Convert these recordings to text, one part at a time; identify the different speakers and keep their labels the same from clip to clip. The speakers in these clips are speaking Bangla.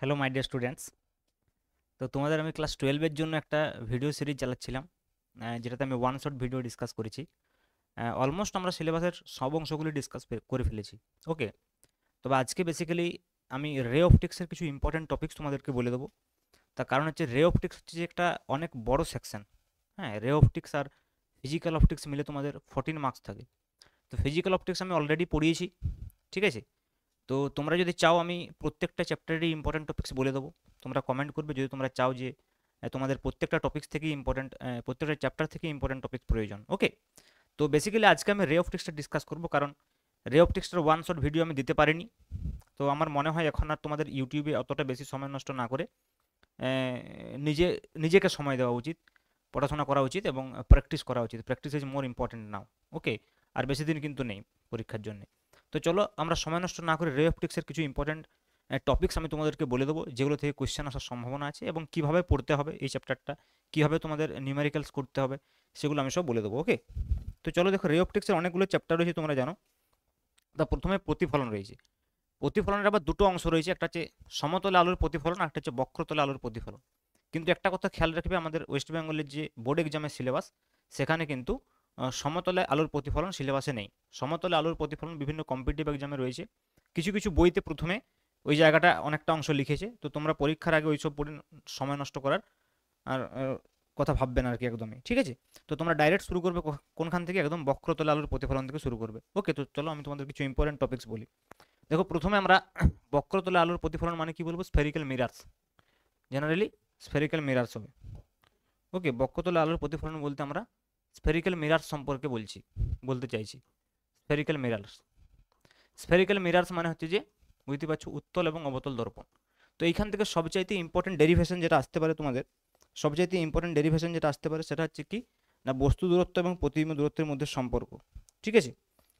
Speaker 1: Hello my dear students. তো তোমাদের আমি ক্লাস 12-এর জন্য একটা ভিডিও সিরিজ চালাচ্ছিলাম, যেটাতে আমি ওয়ান শট ভিডিও ডিসকাস করেছি। অলমোস্ট আমরা সিলেবাসের সব অংশগুলি ডিসকাস করে ফেলেছি। ওকে, তবে আজকে বেসিক্যালি আমি রে অপটিক্সের কিছু ইম্পর্ট্যান্ট টপিকস তোমাদেরকে বলে দেবো। তার কারণ হচ্ছে রে অপটিক্স হচ্ছে যে একটা অনেক বড় সেকশন। হ্যাঁ, রে অপটিক্স আর ফিজিক্যাল অপটিক্স মিলে তোমাদের 14 মার্কস থাকে। তো ফিজিক্যাল অপটিক্স আমি অলরেডি পড়িয়েছি, ঠিক আছে। তো তোমরা যদি চাও আমি প্রত্যেকটা চ্যাপ্টারেরই ইম্পর্টেন্ট টপিকস বলে দেবো। তোমরা কমেন্ট করবে যদি তোমরা চাও যে তোমাদের প্রত্যেকটা টপিক্স থেকে ইম্পর্টেন্ট, প্রত্যেকটা চ্যাপ্টার থেকে ইম্পর্টেন্ট টপিক প্রয়োজন। ওকে, তো বেসিক্যালি আজকে আমি রে অপটিক্সটা ডিসকাস করবো, কারণ রে অপটিক্সটার ওয়ান শট ভিডিও আমি দিতে পারিনি। তো আমার মনে হয় এখন আর তোমাদের ইউটিউবে অতটা বেশি সময় নষ্ট না করে আহ, নিজে নিজেকে সময় দেওয়া উচিত, পড়াশোনা করা উচিত এবং প্র্যাকটিস করা উচিত। প্র্যাকটিস ইজ মোর ইম্পর্টেন্ট নাও। ওকে, আর বেশি দিন কিন্তু নেই পরীক্ষার জন্য। তো চলো আমরা সময় নষ্ট না করে রে অপটিক্সের কিছু ইম্পর্টেন্ট টপিকস আমি তোমাদেরকে বলে দেবো, যেগুলো থেকে কোয়েশ্চেন আসার সম্ভাবনা আছে এবং কিভাবে পড়তে হবে এই চ্যাপ্টারটা, কিভাবে তোমাদের নিউমেরিক্যালস করতে হবে, সেগুলো আমি সব বলে দেবো। ওকে, তো চলো দেখো, রে অপটিক্সের অনেকগুলো চ্যাপ্টার রয়েছে তোমরা জানো। তা প্রথমে প্রতিফলন রয়েছে। প্রতিফলনের আবার দুটো অংশ রয়েছে, একটা হচ্ছে সমতলে আলোর প্রতিফলন, আর একটা হচ্ছে বক্রতলে আলোর প্রতিফলন। কিন্তু একটা কথা খেয়াল রাখবে, আমাদের ওয়েস্ট বেঙ্গলের যে বোর্ড এক্সামের সিলেবাস, সেখানে কিন্তু সমতলে আলোর প্রতিফলন সিলেবাসে নেই। সমতলে আলোর প্রতিফলন বিভিন্ন কম্পিটিটিভ এক্সামে রয়েছে। কিছু কিছু বইতে প্রথমে ওই জায়গাটা অনেকটা অংশ লিখেছে, তো তোমরা পরীক্ষার আগে ওইসব পড়ে সময় নষ্ট করার আর কথা ভাববে না আর কি, একদমই ঠিক আছে। তো তোমরা ডাইরেক্ট শুরু করবে কোনখান থেকে, একদম বক্রতলে আলোর প্রতিফলন থেকে শুরু করবে। ওকে, তো চলো আমি তোমাদের কিছু ইম্পর্টেন্ট টপিকস বলি। দেখো, প্রথমে আমরা বক্রতলে আলোর প্রতিফলন মানে কি বলবো, spherical mirrors. Generally spherical mirrors হবে। ওকে, বক্রতলে আলোর প্রতিফলন বলতে আমরা স্ফেরিক্যাল মিরার্স সম্পর্কে বলতে চাইছি। স্ফেরিক্যাল মিরার্স, স্ফেরিক্যাল মিরার্স মানে হচ্ছে যে, বুঝতে পারছো, উত্তল এবং অবতল দর্পণ। তো এইখান থেকে সবচাইতে ইম্পর্টেন্ট ডেরিভেশন যেটা আসতে পারে তোমাদের, সবচাইতে ইম্পর্টেন্ট ডেরিভেশন যেটা আসতে পারে সেটা হচ্ছে কি না, বস্তু দূরত্ব এবং প্রতিবিম্ব দূরত্বের মধ্যে সম্পর্ক। ঠিক আছে,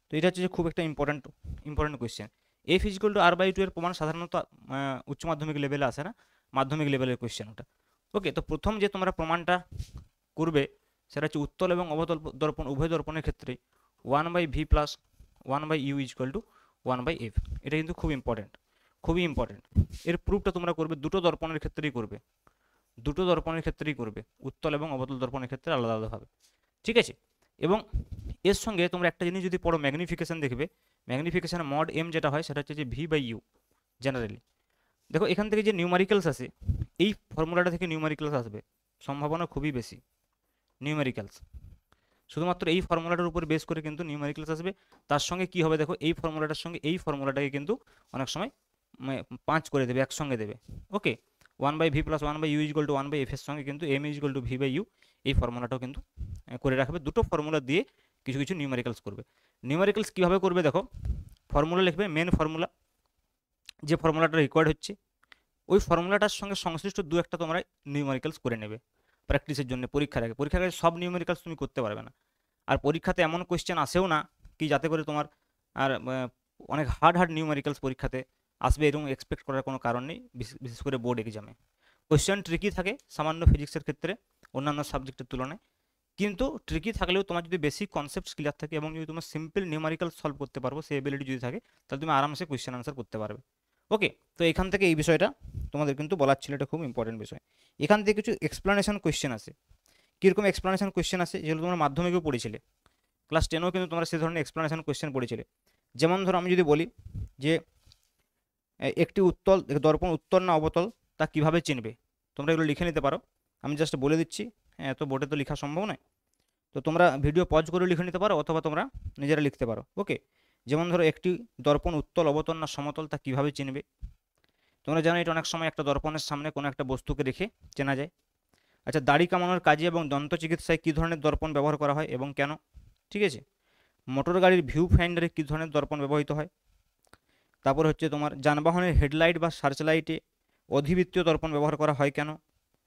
Speaker 1: তো এটা হচ্ছে যে খুব একটা important important question. F is equal to R by two এর প্রমাণ সাধারণত উচ্চ মাধ্যমিক লেভেলে আসে না, মাধ্যমিক লেভেলের কোয়েশ্চেন ওটা। ওকে, তো প্রথম যে তোমরা প্রমাণটা করবে সেটা হচ্ছে উত্তল এবং অবতল দর্পণ উভয় দর্পণের ক্ষেত্রে 1/v plus 1/u is equal two 1/f। এটা কিন্তু খুব ইম্পর্টেন্ট, খুবই ইম্পর্টেন্ট। এর প্রুফটা তোমরা করবে দুটো দর্পণের ক্ষেত্রেই করবে, দুটো দর্পণের ক্ষেত্রেই করবে, উত্তল এবং অবতল দর্পণের ক্ষেত্রে আলাদা আলাদাভাবে। ঠিক আছে, এবং এর সঙ্গে তোমরা একটা জিনিস যদি পড়ো, ম্যাগনিফিকেশন দেখবে। ম্যাগনিফিকেশন মড এম যেটা হয় সেটা হচ্ছে যে v/u জেনারেলি। দেখো, এখান থেকে যে নিউমারিক্যালস আসে, এই ফর্মুলাটা থেকে নিউমারিক্যালস আসবে সম্ভাবনা খুবই বেশি। নিউমেরিক্যালস শুধুমাত্র এই ফর্মুলাটার উপর বেস করে কিন্তু নিউমেরিক্যালস আসবে। তার সঙ্গে কি হবে দেখো, এই ফর্মুলাটার সঙ্গে এই ফর্মুলাটাকে কিন্তু অনেক সময় পাঁচ করে দেবে, একসঙ্গে দেবে। ওকে, 1/v plus 1/u is equal two 1/f এর সঙ্গে কিন্তু m ইজিক্যাল টু v/u, এই ফর্মুলাটাও কিন্তু করে রাখবে। দুটো ফর্মুলা দিয়ে কিছু কিছু নিউমেরিক্যালস করবে। নিউমেরিক্যালস কীভাবে করবে দেখো, ফর্মুলা লিখবে, মেন ফর্মুলা, যে ফর্মুলাটা রিকোয়ার্ড হচ্ছে ওই ফর্মুলাটার সঙ্গে সংশ্লিষ্ট দু একটা তোমরা নিউমেরিক্যালস করে নেবে প্র্যাকটিসের জন্য। পরীক্ষার আগে সব নিউমেরিক্যালস তুমি করতে পারবে না, আর পরীক্ষাতে এমন কোয়েশ্চেন আসেও না কি যাতে করে তোমার আর অনেক হার্ড হার্ড নিউমেরিক্যালস পরীক্ষাতে আসবে এরকম এক্সপেক্ট করার কোনো কারণ নেই। বিশেষ করে বোর্ড এক্সামে কোয়েশ্চেন ট্রিকি থাকে সামান্য ফিজিক্সের ক্ষেত্রে অন্যান্য সাবজেক্টের তুলনায়, কিন্তু ট্রিকি থাকলেও তোমার যদি বেসিক কনসেপ্ট ক্লিয়ার থাকে এবং যদি তোমার সিম্পল নিউমেরিক্যাল সলভ করতে পারবো সেই এবিলিটি যদি থাকে, তাহলে তুমি আরামসে কোয়েশ্চেন আনসার করতে পারবে। ওকে, তো এখান থেকে এই বিষয়টা তোমাদের কিন্তু বলার ছিল, এটা খুব ইম্পর্টেন্ট বিষয়। এখান থেকে কিছু এক্সপ্লানেশন কোয়েশ্চেন আসে। কীরকম এক্সপ্লানেশন কোয়েশ্চেন আসে, যেগুলো তোমরা মাধ্যমিকেও পড়েছিলে, ক্লাস 10-এও কিন্তু তোমরা সেই ধরনের এক্সপ্লানেশন কোয়েশ্চেন পড়েছিলে। যেমন ধরো আমি যদি বলি যে একটি উত্তল দর্পণ উত্তল না অবতল তা কিভাবে চিনবে, তোমরা এগুলো লিখে নিতে পারো। আমি জাস্ট বলে দিচ্ছি, হ্যাঁ, তো বোর্ডে তো লেখা সম্ভব নয়, তো তোমরা ভিডিও পজ করে লিখে নিতে পারো অথবা তোমরা নিজেরা লিখতে পারো। ওকে, যেমন ধরো একটি দর্পণ উত্তল অবতল না সমতল তা কিভাবে চিনবে। তোমরা জানো এটা অনেক সময় একটা দর্পণের সামনে কোনো একটা বস্তুকে রেখে চেনা যায়। আচ্ছা, দাড়ি কামানোর কাজে এবং দন্ত চিকিৎসায় কী ধরনের দর্পণ ব্যবহার করা হয় এবং কেন। ঠিক আছে, মোটর গাড়ির ভিউ ফাইন্ডারে কী ধরনের দর্পণ ব্যবহৃত হয়। তারপর হচ্ছে তোমার যানবাহনের হেডলাইট বা সার্চ লাইটে অধিবৃত্তীয় দর্পণ ব্যবহার করা হয় কেন।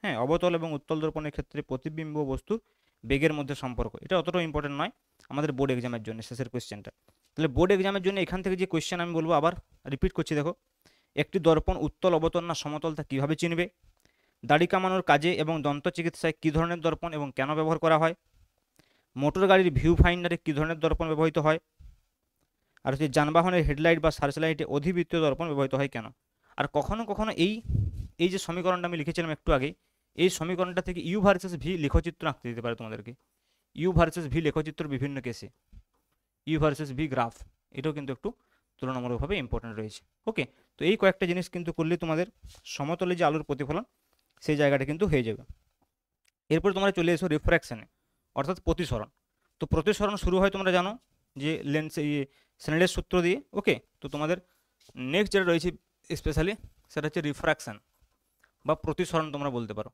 Speaker 1: হ্যাঁ, অবতল এবং উত্তল দর্পণের ক্ষেত্রে প্রতিবিম্ব বস্তুর বেগের মধ্যে সম্পর্ক, এটা অতটাও ইম্পর্টেন্ট নয় আমাদের বোর্ড এক্সামের জন্য, শেষের কোয়েশ্চেনটা। তাহলে বোর্ড এক্সামের জন্য এখান থেকে যে কোয়েশ্চেন আমি বলবো, আবার রিপিট করছি, দেখো, একটি দর্পণ উত্তল অবতল না সমতল তা কীভাবে চিনবে। দাড়ি কামানোর কাজে এবং দন্ত চিকিৎসায় কী ধরনের দর্পণ এবং কেন ব্যবহার করা হয়। মোটর গাড়ির ভিউ ফাইন্ডারে কী ধরনের দর্পণ ব্যবহৃত হয়। আর হচ্ছে যানবাহনের হেডলাইট বা সার্চ লাইটে অধিবৃত্তীয় দর্পণ ব্যবহৃত হয় কেন। আর কখনো কখনো এই এই যে সমীকরণটা আমি লিখেছিলাম একটু আগে, এই সমীকরণটা থেকে ইউ ভার্সেস ভি লেখচিত্র আঁকতে দিতে পারে তোমাদেরকে। ইউ ভার্সেস ভি লেখচিত্র বিভিন্ন কেসে, ইউ ভার্সেস ভি গ্রাফ, এটাও কিন্তু একটু তুলনামূলকভাবে ইম্পর্টেন্ট রয়েছে। ওকে, তো এই কয়েকটা জিনিস কিন্তু করলে তোমাদের সমতলে যে আলোর প্রতিফলন সেই জায়গাটা কিন্তু হয়ে যাবে। এরপর তোমরা চলে এসো রিফ্র্যাকশনে, অর্থাৎ প্রতিসরণ। তো প্রতিসরণ শুরু হয় তোমরা জানো যে লেন্স স্নেলের সূত্র দিয়ে। ওকে, তো তোমাদের নেক্সট যেটা রয়েছে স্পেশালি সেটা হচ্ছে রিফ্র্যাকশন বা প্রতিসরণ তোমরা বলতে পারো।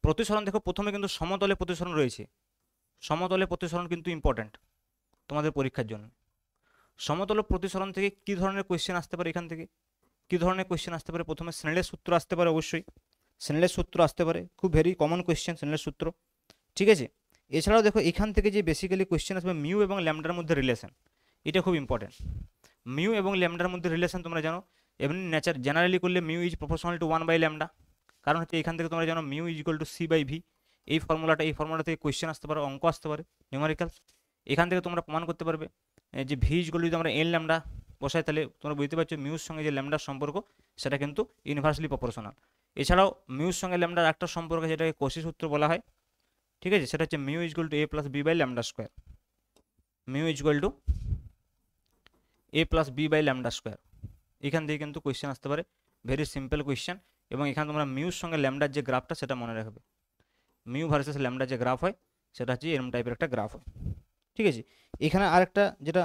Speaker 1: প্রতিসরণ দেখো, প্রথমে কিন্তু সমতলে প্রতিসরণ রয়েছে। সমতলে প্রতিসরণ কিন্তু ইম্পর্ট্যান্ট তোমাদের পরীক্ষার জন্য। সমতল প্রতিসরণ থেকে কী ধরনের কোয়েশ্চেন আসতে পারে, এখান থেকে কী ধরনের কোয়েশ্চেন আসতে পারে? প্রথমে স্নেলের সূত্র আসতে পারে, অবশ্যই স্নেলের সূত্র আসতে পারে, খুব ভেরি কমন কোয়েশ্চেন স্নেলের সূত্র, ঠিক আছে। এছাড়াও দেখো এখান থেকে যে বেসিক্যালি কোয়েশ্চেন আসবে মিউ এবং ল্যামডার মধ্যে রিলেশন, এটা খুব ইম্পর্টেন্ট। মিউ এবং ল্যামডার মধ্যে রিলেশন তোমরা জানো, এমনি নেচার জেনারেলি করলে মিউ ইজ প্রপোর্শনাল টু 1/λ, কারণ হচ্ছে এখান থেকে তোমরা জানো মিউ ইজ ইকুয়াল টু সি/ভি। এই ফর্মুলা থেকে কোয়েশ্চেন আসতে পারে, অঙ্ক আসতে পারে নিউমেরিক্যাল। এখান থেকে তোমরা প্রমাণ করতে পারবে যে ভি ইজ ইকুয়াল টু যদি আমরা n λ বসাই, তাহলে তোমরা বুঝতে পারছো মিউর সঙ্গে যে ল্যামডার সম্পর্ক সেটা কিন্তু ইনভার্সলি প্রপোর্শনাল। এছাড়াও মিউর সঙ্গে ল্যামডার একটা সম্পর্ক যেটাকে কোসি সূত্র বলা হয়, ঠিক আছে, সেটা হচ্ছে mu is equal to a plus b by lambda square. Mu is equal to a plus b by lambda square. এখান থেকে কিন্তু কোয়েশ্চেন আসতে পারে, ভেরি সিম্পল কোয়েশ্চেন। এবং এখানে তোমরা মিউর সঙ্গে ল্যামডার যে গ্রাফটা সেটা মনে রাখবে, মিউ ভার্সেস ল্যামডার যে গ্রাফ হয় সেটা হচ্ছে এরম টাইপের একটা গ্রাফ হয়, ঠিক আছে। এখানে আরেকটা যেটা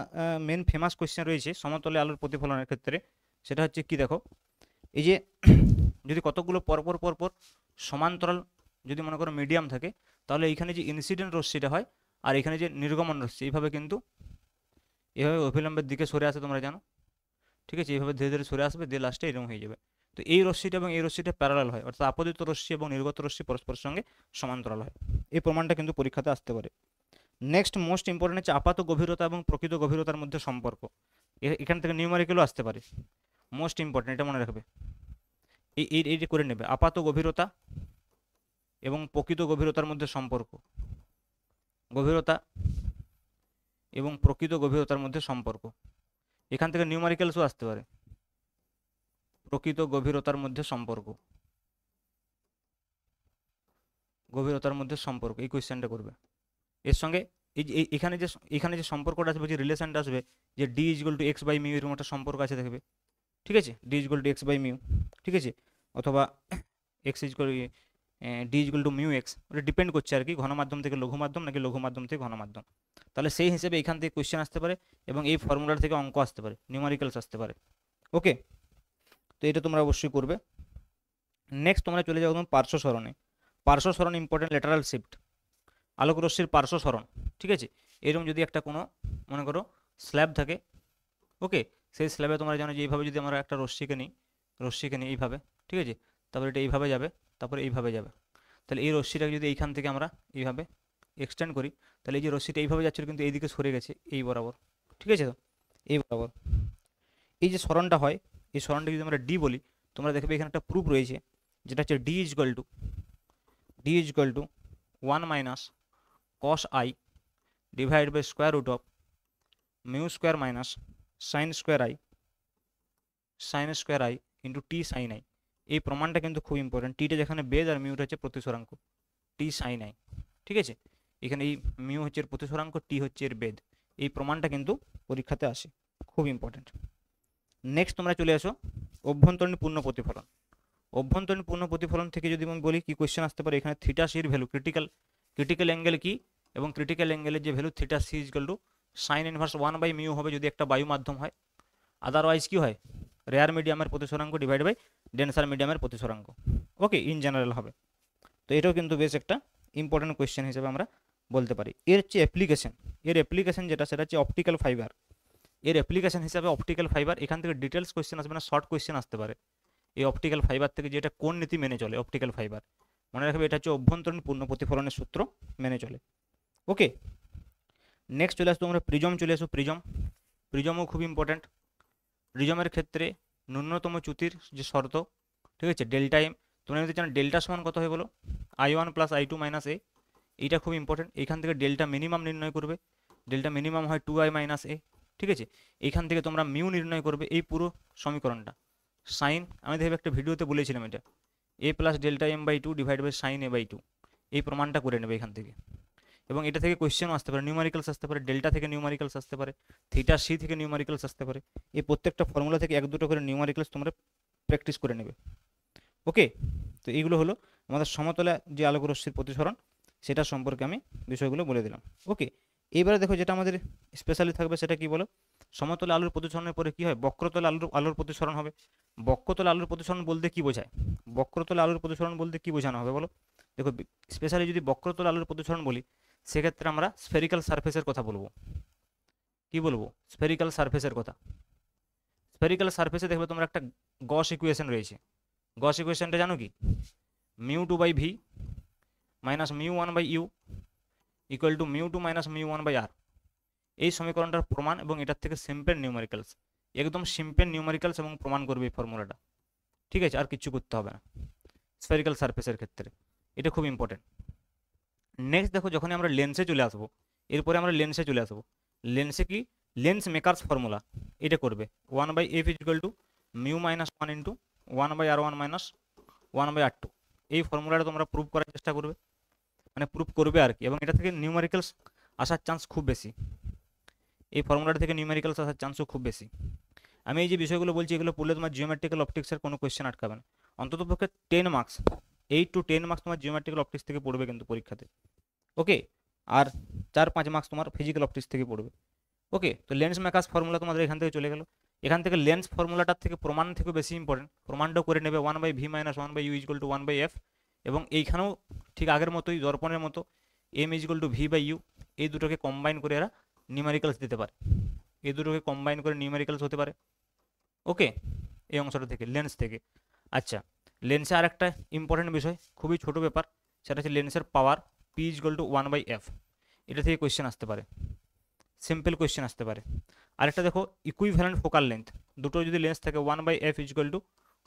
Speaker 1: মেন ফেমাস কোয়েশ্চেন রয়েছে সমতলে আলোর প্রতিফলনের ক্ষেত্রে, সেটা হচ্ছে কি দেখো, এই যে যদি কতগুলো পরপর পরপর সমান্তরাল যদি মনে করো মিডিয়াম থাকে, তাহলে এইখানে যে ইনসিডেন্ট রশ্মিটা হয় আর এখানে যে নির্গমন রশ্মি এইভাবে কিন্তু এভাবে অভিলম্বের দিকে সরে আসে, তোমরা জানো, ঠিক আছে। এইভাবে ধীরে ধীরে সরে আসবে, দিয়ে লাস্টে এরকম হয়ে যাবে। তো এই রশ্মিটা এবং এই রশ্মিটা প্যারালাল হয়, অর্থাৎ আপতিত রশ্মি এবং নির্গত রশ্মি পরস্পরের সঙ্গে সমান্তরাল হয়। এই প্রমাণটা কিন্তু পরীক্ষাতে আসতে পারে। নেক্সট মোস্ট ইম্পর্টেন্ট হচ্ছে আপাত গভীরতা এবং প্রকৃত গভীরতার মধ্যে সম্পর্ক। এখান থেকে নিউমেরিক্যালও আসতে পারে, মোস্ট ইম্পর্টেন্ট, এটা মনে রাখবে। এইটা করে নেবে, আপাত গভীরতা এবং প্রকৃত গভীরতার মধ্যে সম্পর্ক, গভীরতা এবং প্রকৃত গভীরতার মধ্যে সম্পর্ক। এখান থেকে নিউমেরিক্যালসও আসতে পারে, প্রকৃত গভীরতার মধ্যে সম্পর্ক, গভীরতার মধ্যে সম্পর্ক, এই কোয়েশ্চেনটা করবে। এর সঙ্গে এই যে এখানে যে সম্পর্কটা আসবে, যে রিলেশনটা আসবে, যে D is equal to X by mu, এরকম একটা সম্পর্ক আছে দেখবে, ঠিক আছে, D is equal to X by mu, ঠিক আছে, অথবা X is D is equal to mu X, ওটা ডিপেন্ড করছে আর কি ঘন মাধ্যম থেকে লঘু মাধ্যম নাকি লঘু মাধ্যম থেকে ঘন মাধ্যম। তাহলে সেই হিসেবে এখান থেকে কোয়েশ্চেন আসতে পারে এবং এই ফর্মুলার থেকে অঙ্ক আসতে পারে, নিউমেরিক্যালস আসতে পারে। ওকে, তো এটা তোমরা অবশ্যই করবে। নেক্সট তোমরা চলে যাও পার্শ্ব সরণে। পার্শ্ব সরণ ইম্পর্টেন্ট, ল্যাটারাল শিফট, আলোক রশ্মির পার্শ্ব সরণ, ঠিক আছে। এরকম যদি একটা কোনো মনে করো স্ল্যাব থাকে, ওকে, সেই স্ল্যাবে তোমরা জানো যে এইভাবে যদি আমরা একটা রশ্মিকে নিই এইভাবে, ঠিক আছে, তারপরে এটা এইভাবে যাবে, তারপরে এইভাবে যাবে, তাহলে এই রশ্মিটাকে যদি এইখান থেকে আমরা এইভাবে এক্সটেন্ড করি, তাহলে এই যে রশ্মিটা এইভাবে যাচ্ছিল কিন্তু এইদিকে সরে গেছে এই বরাবর, ঠিক আছে, তো এই বরাবর এই যে সরণটা হয়, এই সরণটা যদি আমরা ডি বলি, তোমরা দেখবে এখানে একটা প্রুফ রয়েছে, যেটা হচ্ছে D is equal to 1 minus cos i divide by square root of mu square minus sine square I into T sine I. এই প্রমাণটা কিন্তু খুব ইম্পর্টেন্ট, টিটা যেখানে বেদ আর মিউটা হচ্ছে প্রতিসরাঙ্ক, টি সাইন আই, ঠিক আছে। এখানে এই মিউ হচ্ছে এর প্রতিসরাঙ্ক, টি হচ্ছে এর বেদ। এই প্রমাণটা কিন্তু পরীক্ষাতে আসে, খুব ইম্পর্টেন্ট। নেক্সট তোমরা চলে আসো অভ্যন্তরীণ পূর্ণ প্রতিফলন। অভ্যন্তরীণ পূর্ণ প্রতিফলন থেকে যদি আমি বলি কি কোয়েশ্চেন আসতে পারে, এখানে থিটা সির ভ্যালু, ক্রিটিক্যাল অ্যাঙ্গেল কি, এবং ক্রিটিক্যাল অ্যাঙ্গেলের যে value theta c equal to sine inverse 1/μ হবে যদি একটা বায়ু মাধ্যম হয়, আদারওয়াইজ কি হয়, রেয়ার মিডিয়ামের প্রতিসরাঙ্ক ডিভাইড বাই ডেন্সার মিডিয়ামের প্রতিসরাঙ্ক। ওকে, ইন জেনারেল হবে। তো এটাও কিন্তু বেশ একটা ইম্পর্টেন্ট কোয়েশ্চেন হিসেবে আমরা বলতে পারি। এর হচ্ছে অ্যাপ্লিকেশন যেটা, সেটা হচ্ছে অপটিক্যাল ফাইবার। এর অ্যাপ্লিকেশন হিসাবে অপটিক্যাল ফাইবার, এখান থেকে ডিটেলস কোয়েশ্চেন আসবে না, শর্ট কোয়েশ্চেন আসতে পারে এই অপটিক্যাল ফাইবার থেকে, যেটা কোন নীতি মেনে চলে অপটিক্যাল ফাইবার, মনে রাখবে এটা হচ্ছে অভ্যন্তরীণ পূর্ণ প্রতিফলনের সূত্র মেনে চলে। ওকে, নেক্সট চলে আসতো আমরা প্রিজম, চলে আসো প্রিজমও খুব ইম্পর্ট্যান্ট। প্রিজমের ক্ষেত্রে ন্যূনতম চ্যুতির যে শর্ত, ঠিক আছে, ডেল্টা এম, তোমরা যদি জানো ডেল্টা সমান কত হয় বলো, I1 প্লাস I2 মাইনাস এ, এইটা খুব ইম্পর্টেন্ট। এখান থেকে ডেল্টা মিনিমাম নির্ণয় করবে, ডেল্টা মিনিমাম হয় 2I মাইনাস এ, ঠিক আছে। এইখান থেকে তোমরা মিউ নির্ণয় করবে, এই পুরো সমীকরণটা সাইন, আমি দেখবে একটা ভিডিওতে বলেছিলাম এটা, A plus delta m by two divide by sine A by two, এই প্রমাণটা করে নেবে এখান থেকে। এবং এটা থেকে কোয়েশ্চেনও আসতে পারে, নিউমারিক্যালস আসতে পারে, ডেল্টা থেকে নিউমারিক্যালস আসতে পারে, থিটা সি থেকে নিউমারিক্যালস আসতে পারে। এই প্রত্যেকটা ফর্মুলা থেকে এক দুটো করে নিউমারিক্যালস তোমরা প্র্যাকটিস করে নেবে। ওকে, তো এইগুলো হলো আমাদের সমতলে যে আলোক রশ্মির প্রতিসরণ, সেটা সম্পর্কে আমি বিষয়গুলো বলে দিলাম। ওকে, এইবারে দেখো যেটা আমাদের স্পেশালি থাকবে সেটা কি বলো, সমতলে আলোর প্রতিসরণের পরে কি হয়, বক্রতলে আলোর প্রতিসরণ হবে। বক্রতলে আলোর প্রতিসরণ বলতে কি বোঝায়, বক্রতলে আলোর প্রতিসরণ বলতে কি বোঝানো হবে বলো। দেখো স্পেশালি যদি বক্রতলে আলোর প্রতিসরণ বলি, সেক্ষেত্রে আমরা স্ফেরিক্যাল সারফেসের কথা বলবো। কি বলবো, স্ফেরিক্যাল সারফেসের কথা। স্ফেরিক্যাল সারফেসে দেখবে তোমরা একটা গস ইকুয়েশন রয়েছে। গস ইকুয়েশনটা জানো কি, mu two by v minus mu one by u equal to mu two minus mu one by R. এই সমীকরণটার প্রমাণ এবং এটার থেকে সিম্পল নিউমেরিক্যালস, একদম সিম্পল নিউমেরিক্যালস এবং প্রমাণ করবে এই ফর্মুলাটা। ঠিক আছে, আর কিছু করতে হবে না স্ফেরিক্যাল সারফেসের ক্ষেত্রে, এটা খুব ইম্পর্টেন্ট। নেক্সট দেখো, যখনই আমরা লেন্সে চলে আসবো, এরপরে আমরা লেন্সে চলে আসবো। লেন্সে কি, লেন্স মেকার্স ফর্মুলা এটা করবে, one by F equal to mu minus one into one by R one minus one by R two. এই ফর্মুলাটা তোমরা প্রুভ করার চেষ্টা করবে, মানে প্রুভ করবে আর কি, এবং এটা থেকে নিউমেরিক্যালস আসার চান্স খুব বেশি, এই ফর্মুলাটা থেকে নিউমেরিক্যালস আসার চান্সও খুব বেশি। আমি এই যে বিষয়গুলো বলছি, এগুলো পড়লে তোমার জিওমেট্রিক্যাল অপটিক্সের কোনো কোয়েশ্চেন আটকাবে না, অন্ততপক্ষে 10 মার্কস, 8 to 10 মার্কস তোমার জিওমেট্রিক্যাল অপটিক্স থেকে পড়বে কিন্তু পরীক্ষাতে। ওকে, আর 4-5 মার্কস তোমার ফিজিক্যাল অপটিক্স থেকে পড়বে। ওকে, তো লেন্স মেকার্স ফর্মুলা তোমাদের এখান থেকে চলে গেল। এখান থেকে লেন্স ফর্মুলাটার থেকে প্রমাণ থেকে বেশি ইম্পর্টেন্ট, প্রমাণটাও করে নেবে, one by v minus one by u is equal to one by f. এবং এইখানেও ঠিক আগের মতোই, দর্পণের মতো, m is equal to v by u, এই দুটোকে কম্বাইন করে এরা নিউমেরিক্যালস দিতে পারে, এই দুটোকে কম্বাইন করে নিউমেরিক্যালস হতে পারে। ওকে, এই অংশটা থেকে, লেন্স থেকে। আচ্ছা, লেন্সে আর একটা ইম্পর্টেন্ট বিষয়, খুবই ছোট ব্যাপার, সেটা হচ্ছে লেন্সের power, P is equal to one by f. এটা থেকে কোয়েশ্চেন আসতে পারে, সিম্পল কোয়েশ্চেন আসতে পারে। আরেকটা দেখো, ইকুইভ্যালেন্ট ফোকাল লেন্থ, দুটো যদি লেন্স থাকে, one by F is equal to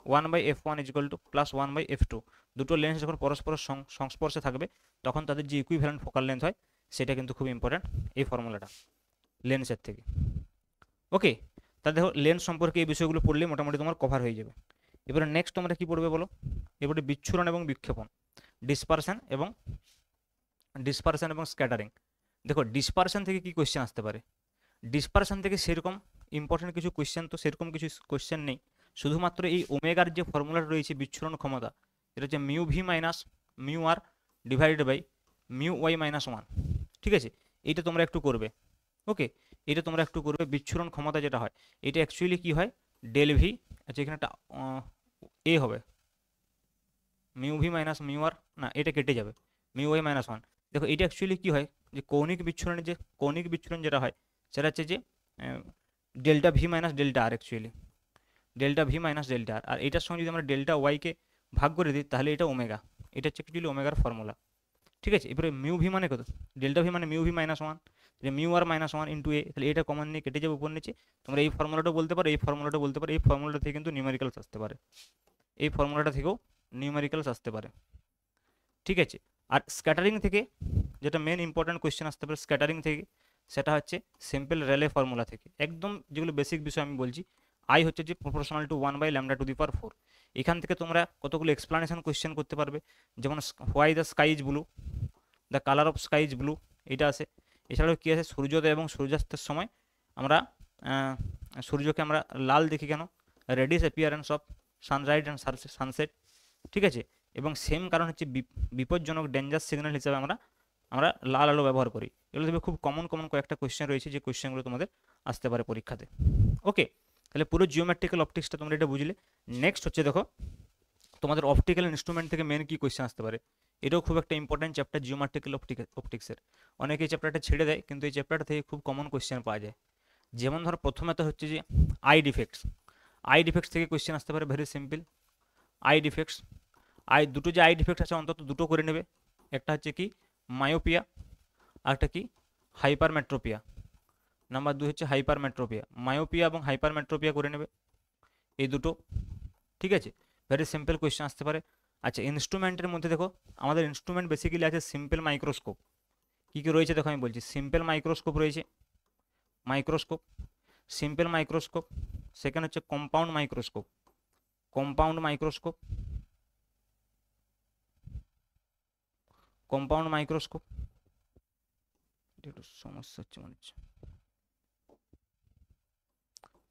Speaker 1: one by f one is equal to plus one by f two. দুটো লেন্স যখন পরস্পরের সংস্পর্শে থাকবে, তখন তাদের যে ইকুইভ্যালেন্ট ফোকাল লেন্থ হয়, সেটা কিন্তু খুব ইম্পর্টেন্ট এই ফর্মুলাটা লেন্সের থেকে। ওকে, তা দেখো লেন্স সম্পর্কে এই বিষয়গুলো পড়লে মোটামুটি তোমার কভার হয়ে যাবে। এবারে নেক্সট তোমরা কি পড়বে বলো, এবারে বিচ্ছুরণ এবং বিক্ষেপণ, ডিসপারশন এবং স্ক্যাটারিং। দেখো ডিসপারশন থেকে কি কোয়েশ্চেন আসতে পারে, ডিসপারশন থেকে সেরকম ইম্পর্টেন্ট কিছু কোয়েশ্চেন তো সেরকম কিছু কোয়েশ্চেন নেই, শুধুমাত্র এই ওমেগার যে ফর্মুলাটা রয়েছে বিচ্ছুরণ ক্ষমতা, এটা হচ্ছে mu V minus mu R divided by mu Y minus one. ঠিক আছে, এইটা তোমরা একটু করবে। ওকে, এটা তোমরা একটু করবে, বিচ্ছুরণ ক্ষমতা যেটা হয়, এটা অ্যাকচুয়ালি কি হয়, ডেল ভি, আচ্ছা এখানে একটা এ হবে, মিউ ভি মাইনাস মিউ আর, না এটা কেটে যাবে, মিউ ওয়াই মাইনাস ওয়ান। দেখো এটা অ্যাকচুয়ালি কী হয়, যে কৌণিক বিচ্ছুরণ যেটা হয়, সেটা হচ্ছে যে delta v minus delta r, actually delta v minus delta r, আর এটার সঙ্গে যদি আমরা ডেল্টা ওয়াইকে ভাগ করে দিই, তাহলে এটা ওমেগা, এটা হচ্ছে অ্যাকচুয়ালি ওমেগার ফর্মুলা। ঠিক আছে, এবারে মিউ ভি মানে কত, ডেল্টা ভি মানে mu V minus one, mu r minus one into A, তাহলে এটা কমন নিয়ে কেটে যাবে উপর নিচে। তোমরা এই ফর্মুলাটা বলতে পারো, এই ফর্মুলাটা বলতে পারো, এই ফর্মুলাটা থেকে কিন্তু নিউমেরিক্যালস আসতে পারে, এই ফর্মুলাটা থেকেও নিউমেরিক্যালস আসতে পারে। ঠিক আছে, আর স্ক্যাটারিং থেকে যেটা মেন ইম্পর্টেন্ট কোয়েশ্চেন আসতে পারে স্ক্যাটারিং থেকে, সেটা হচ্ছে সিম্পল রেলে ফর্মুলা থেকে, একদম যেগুলো বেসিক বিষয় আমি বলছি। আই হচ্ছে যে proportional to one by lambda to the power four. এখান থেকে তোমরা কতগুলো এক্সপ্লানেশন কোয়েশ্চেন করতে পারবে, যেমন why the sky is blue, the colour of sky is blue, এটা আছে। এছাড়াও কী আছে, সূর্যোদয় এবং সূর্যাস্তের সময় আমরা সূর্যকে আমরা লাল দেখি কেন, reddish appearance of sunrise and sunset. ঠিক আছে, এবং সেম কারণ হচ্ছে বিপজ্জনক ডেঞ্জার সিগন্যাল হিসাবে আমরা আমরা লাল আলো ব্যবহার করি। এগুলো দেখবে খুব কমন কয়েকটা কোয়েশ্চেন রয়েছে, যে কোয়েশ্চেনগুলো তোমাদের আসতে পারে পরীক্ষাতে। ওকে, তাহলে পুরো জিওমেট্রিক্যাল অপটিক্সটা তোমরা এটা বুঝলে। নেক্সট হচ্ছে দেখো, তোমাদের অপটিক্যাল ইনস্ট্রুমেন্ট থেকে মেন কী কোয়েশ্চেন আসতে পারে, এটাও খুব একটা ইম্পর্টেন্ট চ্যাপ্টার জিওমেট্রিক্যাল অপটিক্সের। অনেকে এই চ্যাপ্টারটা ছেড়ে দেয়, কিন্তু এই চ্যাপ্টারটা থেকে খুব কমন কোয়েশ্চেন পাওয়া যায়। যেমন ধর প্রথমে তো হচ্ছে যে আই ডিফেক্টস থেকে কোয়েশ্চেন আসতে পারে, ভেরি সিম্পল। আই ডিফেক্টস, দুটো যে আই ডিফেক্ট আছে অন্তত দুটো করে নেবে, একটা হচ্ছে কি মায়োপিয়া, আরেকটা কি হাইপারমেট্রোপিয়া। নাম্বার 2 হচ্ছে হাইপারমেট্রোপিয়া, মায়োপিয়া এবং হাইপারমেট্রোপিয়া করে নেবে, এই দুটো। ঠিক আছে, ভেরি সিম্পল কোয়েশ্চেন আসতে পারে। আচ্ছা, ইনস্ট্রুমেন্টের মধ্যে দেখো, আমাদের ইনস্ট্রুমেন্ট বেসিক্যালি আছে সিম্পল মাইক্রোস্কোপ। কী কী রয়েছে দেখো, আমি বলছি, সিম্পল মাইক্রোস্কোপ রয়েছে, সিম্পল মাইক্রোস্কোপ। সেকেন্ড হচ্ছে compound microscope, compound microscope, compound microscope, একটু সমস্যা হচ্ছে মনে হচ্ছে,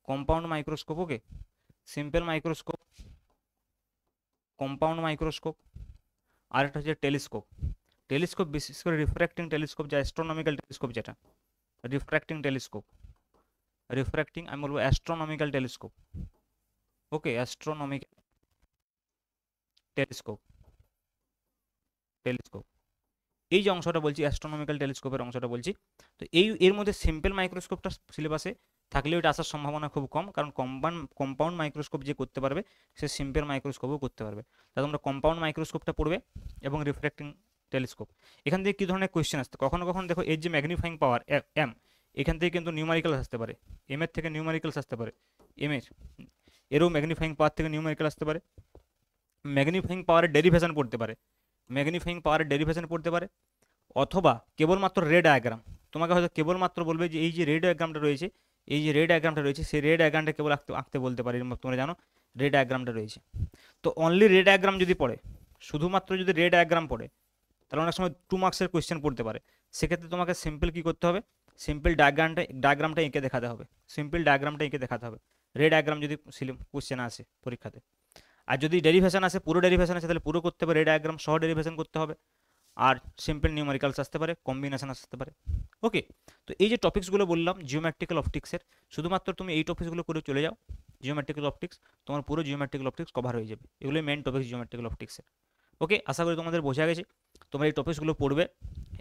Speaker 1: কম্পাউন্ড মাইক্রোস্কোপ, ওকে, সিম্পল মাইক্রোস্কোপ, কম্পাউন্ড মাইক্রোস্কোপ, আর একটা হচ্ছে টেলিস্কোপ। টেলিস্কোপ বিশেষ করে রিফ্র্যাক্টিং টেলিস্কোপ, যা অ্যাস্ট্রোনমিক্যাল টেলিস্কোপ, যেটা রিফ্র্যাক্টিং টেলিস্কোপ, রিফ্র্যাক্টিং আমি বলবো অ্যাস্ট্রোনমিক্যাল টেলিস্কোপ, ওকে, অ্যাস্ট্রোনমিক্যাল টেলিস্কোপ, টেলিস্কোপ, এই যে অংশটা বলছি অ্যাস্ট্রোনমিক্যাল টেলিস্কোপের অংশটা বলছি। তো এর মধ্যে সিম্পল মাইক্রোস্কোপটা সিলেবাসে থাকলেও এটা আসার সম্ভাবনা খুব কম, কারণ কম্পাউন্ড মাইক্রোস্কোপ যে করতে পারবে সে সিম্পল মাইক্রোস্কোপও করতে পারবে। তা তোমরা কম্পাউন্ড মাইক্রোস্কোপটা পড়বে এবং রিফ্র্যাক্টিং টেলিস্কোপ। এখান থেকে কী ধরনের কোয়েশ্চেন আসতে, কখনো কখনো দেখো এর যে ম্যাগনিফাইং পাওয়ার এম, এখান থেকে কিন্তু নিউমারিক্যালস আসতে পারে, এম এর থেকে নিউমারিক্যালস আসতে পারে, এরও ম্যাগনিফাইং পাওয়ার থেকে নিউমারিক্যাল আসতে পারে, ম্যাগনিফাইং পাওয়ারের ডেরিভেশন পড়তে পারে, ম্যাগনিফাইং পাওয়ারের ডেরিভেশন পড়তে পারে, অথবা কেবলমাত্র রে ডায়াগ্রাম। তোমাকে হয়তো কেবলমাত্র বলবে যে এই যে রে ডায়াগ্রামটা রয়েছে, এই যে রে ডায়াগ্রামটা রয়েছে সেই রে ডায়াগ্রামটা কেবল আঁকতে বলতে পারে, তোমরা জানো রে ডায়াগ্রামটা রয়েছে। তো অনলি রে ডায়াগ্রাম যদি পড়ে, শুধুমাত্র যদি রে ডায়াগ্রাম পড়ে, তাহলে অনেক সময় 2 মার্কসের কোয়েশ্চেন পড়তে পারে। সেক্ষেত্রে তোমাকে সিম্পল কী করতে হবে, সিম্পল ডায়াগ্রামটা এঁকে দেখাতে হবে, সিম্পল ডায়াগ্রামটা এঁকে দেখাতে হবে, রে ডায়াগ্রাম যদি কোয়েশ্চেন আসে পরীক্ষাতে। আর যদি ডেরিভেশন আসে, পুরো ডেরিভেশন আসে, তাহলে পুরো করতে হবে, রে ডায়াগ্রাম সহ ডেরিভেশন করতে হবে, আর সিম্পল নিউমেরিক্যালস আসতে পারে, কম্বিনেশন আসতে পারে, ওকে। তো এই যে টপিক্সগুলো বললাম জিওমেট্রিক্যাল অপটিক্সের, শুধুমাত্র তুমি এই টপিক্সগুলো করে চলে যাও, জিওমেট্রিক্যাল অপটিক্স, তোমার পুরো জিওমেট্রিক্যাল অপটিক্স কভার হয়ে যাবে। এগুলোই মেন টপিক্স জিওমেট্রিক্যাল অপটিক্সের, ওকে। আশা করি তোমাদের বোঝা গেছে। তোমরা এই টপিক্সগুলো পড়বে,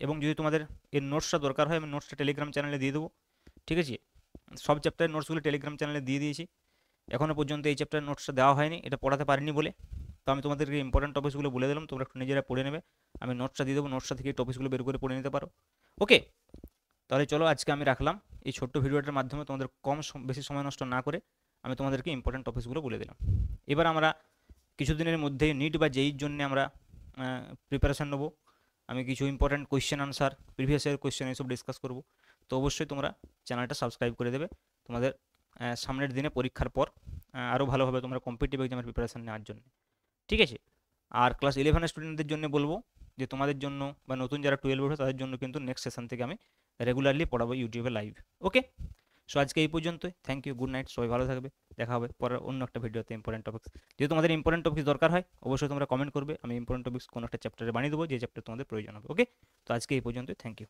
Speaker 1: এবং যদি তোমাদের এর নোটসটা দরকার হয় আমি নোটসটা টেলিগ্রাম চ্যানেলে দিয়ে দেবো, ঠিক আছে। সব চ্যাপ্টারের নোটসগুলো টেলিগ্রাম চ্যানেলে দিয়ে দিয়েছি। এখনও পর্যন্ত এই চ্যাপ্টারের নোটসটা দেওয়া হয়নি, এটা পড়াতে পারিনি বলে। তো আমি তোমাদেরকে ইম্পর্টেন্ট টপিকসগুলো বলে দিলাম, তোমরা একটু নিজেরা পড়ে নেবে, আমি নোটসটা দিয়ে দেবো, নোটসটা থেকে টপিকসগুলো বের করে পড়ে নিতে পারো, ওকে। তাহলে চলো আজকে আমি রাখলাম, এই ছোট্ট ভিডিওটার মাধ্যমে তোমাদের বেশি সময় নষ্ট না করে আমি তোমাদেরকে ইম্পর্টেন্ট টপিকসগুলো বলে দিলাম। এবার আমরা কিছুদিনের মধ্যে নিট বা জেইর জন্য আমরা প্রিপারেশান নেবো। আমি কিছু important question answer, previous year question এইসব ডিসকাস করবো। তো অবশ্যই তোমরা চ্যানেলটা সাবস্ক্রাইব করে দেবে, তোমাদের সামনের দিনে পরীক্ষার পর আরও ভালোভাবে তোমরা কম্পিটিটিভ এক্সামের প্রিপারেশান নেওয়ার জন্য, ঠিক আছে। আর ক্লাস 11 স্টুডেন্টদের জন্য বলবো যে তোমাদের জন্য বা নতুন যারা 12 উঠে তাদের জন্য কিন্তু নেক্সট সেশন থেকে আমি রেগুলারলি পড়াবো ইউটিউবে লাইভ, ওকে। সো আজকে এই পর্যন্তই, থ্যাংক ইউ, গুড নাইট, সবাই ভালো থাকবে, দেখা হবে পরের অন্য একটা ভিডিওতে ইম্পর্টেন্ট টপিক্স। যদি তোমাদের ইম্পর্টেন্ট টপিক্স দরকার হয় অবশ্যই তোমরা কমেন্ট করবে, আমি ইম্পর্টেন্ট টপিক্স কোনো একটা চ্যাপ্টারে বানিয়ে দেবো যে চ্যাপ্টার তোমাদের প্রয়োজন হবে, ওকে। তো আজকে এই পর্যন্তই, থ্যাংক ইউ।